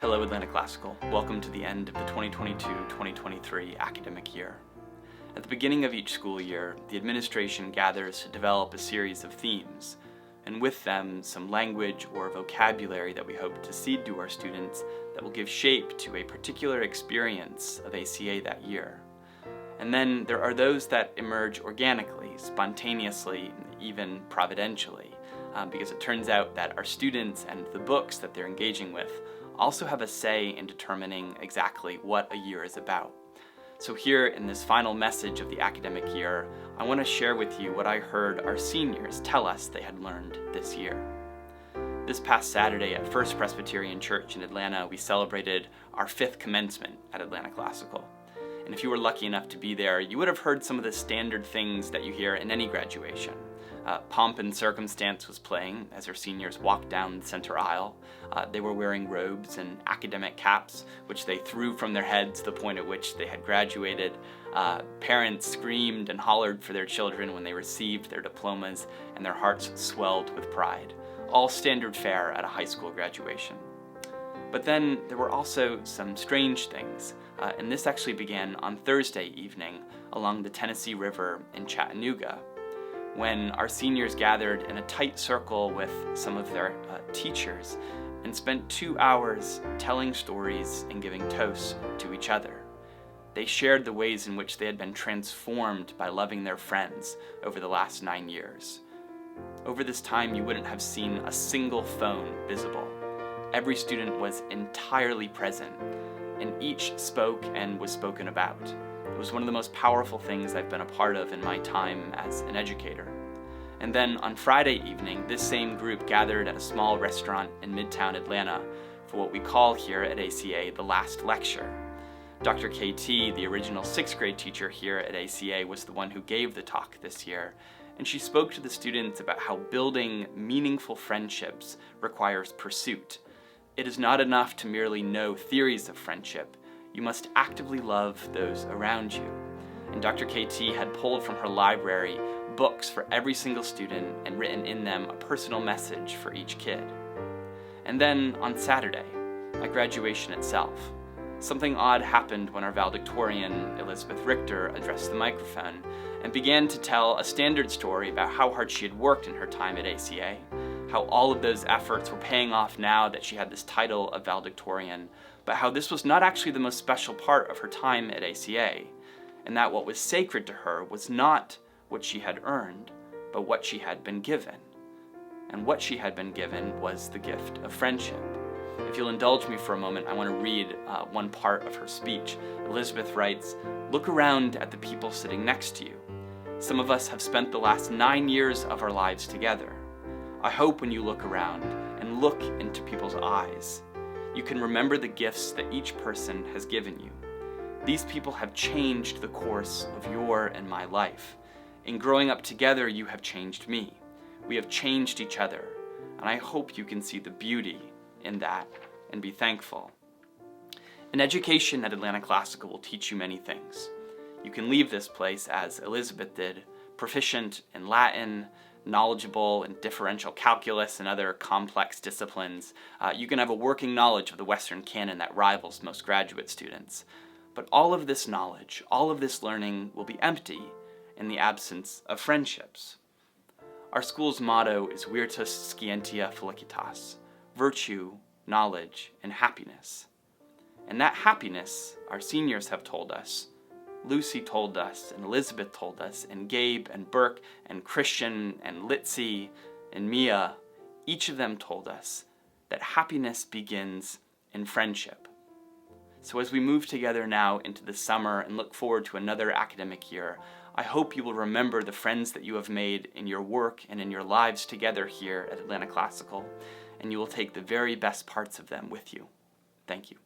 Hello Atlanta Classical. Welcome to the end of the 2022-2023 academic year. At the beginning of each school year, the administration gathers to develop a series of themes, and with them some language or vocabulary that we hope to seed to our students that will give shape to a particular experience of ACA that year. And then there are those that emerge organically, spontaneously, even providentially, because it turns out that our students and the books that they're engaging with also have a say in determining exactly what a year is about. So here in this final message of the academic year, I want to share with you what I heard our seniors tell us they had learned this year. This past Saturday at First Presbyterian Church in Atlanta, we celebrated our 5th commencement at Atlanta Classical. And if you were lucky enough to be there, you would have heard some of the standard things that you hear in any graduation. Pomp and Circumstance was playing as our seniors walked down the center aisle. They were wearing robes and academic caps, which they threw from their heads to the point at which they had graduated. Parents screamed and hollered for their children when they received their diplomas, and their hearts swelled with pride. All standard fare at a high school graduation. But then there were also some strange things, and this actually began on Thursday evening along the Tennessee River in Chattanooga, when our seniors gathered in a tight circle with some of their teachers and spent 2 hours telling stories and giving toasts to each other. They shared the ways in which they had been transformed by loving their friends over the last 9 years. Over this time, you wouldn't have seen a single phone visible. Every student was entirely present, and each spoke and was spoken about. It was one of the most powerful things I've been a part of in my time as an educator. And then on Friday evening, this same group gathered at a small restaurant in Midtown Atlanta for what we call here at ACA the last lecture. Dr. KT, the original 6th grade teacher here at ACA, was the one who gave the talk this year, and she spoke to the students about how building meaningful friendships requires pursuit. It is not enough to merely know theories of friendship. You must actively love those around you. And Dr. KT had pulled from her library books for every single student and written in them a personal message for each kid. And then on Saturday, at graduation itself, something odd happened when our valedictorian, Elizabeth Richter, addressed the microphone and began to tell a standard story about how hard she had worked in her time at ACA, how all of those efforts were paying off now that she had this title of valedictorian, but how this was not actually the most special part of her time at ACA, and that what was sacred to her was not what she had earned, but what she had been given. And what she had been given was the gift of friendship. If you'll indulge me for a moment, I want to read one part of her speech. Elizabeth writes, "Look around at the people sitting next to you. Some of us have spent the last 9 years of our lives together. I hope when you look around and look into people's eyes, you can remember the gifts that each person has given you. These people have changed the course of your and my life. In growing up together, you have changed me. We have changed each other, and I hope you can see the beauty in that and be thankful." An education at Atlanta Classical will teach you many things. You can leave this place, as Elizabeth did, proficient in Latin, knowledgeable in differential calculus and other complex disciplines. You can have a working knowledge of the Western canon that rivals most graduate students. But all of this knowledge, all of this learning will be empty in the absence of friendships. Our school's motto is Virtus Scientia Felicitas, virtue, knowledge, and happiness. And that happiness, our seniors have told us, Lucy told us, and Elizabeth told us, and Gabe, and Burke, and Christian, and Litzy, and Mia, each of them told us that happiness begins in friendship. So as we move together now into the summer and look forward to another academic year, I hope you will remember the friends that you have made in your work and in your lives together here at Atlanta Classical, and you will take the very best parts of them with you. Thank you.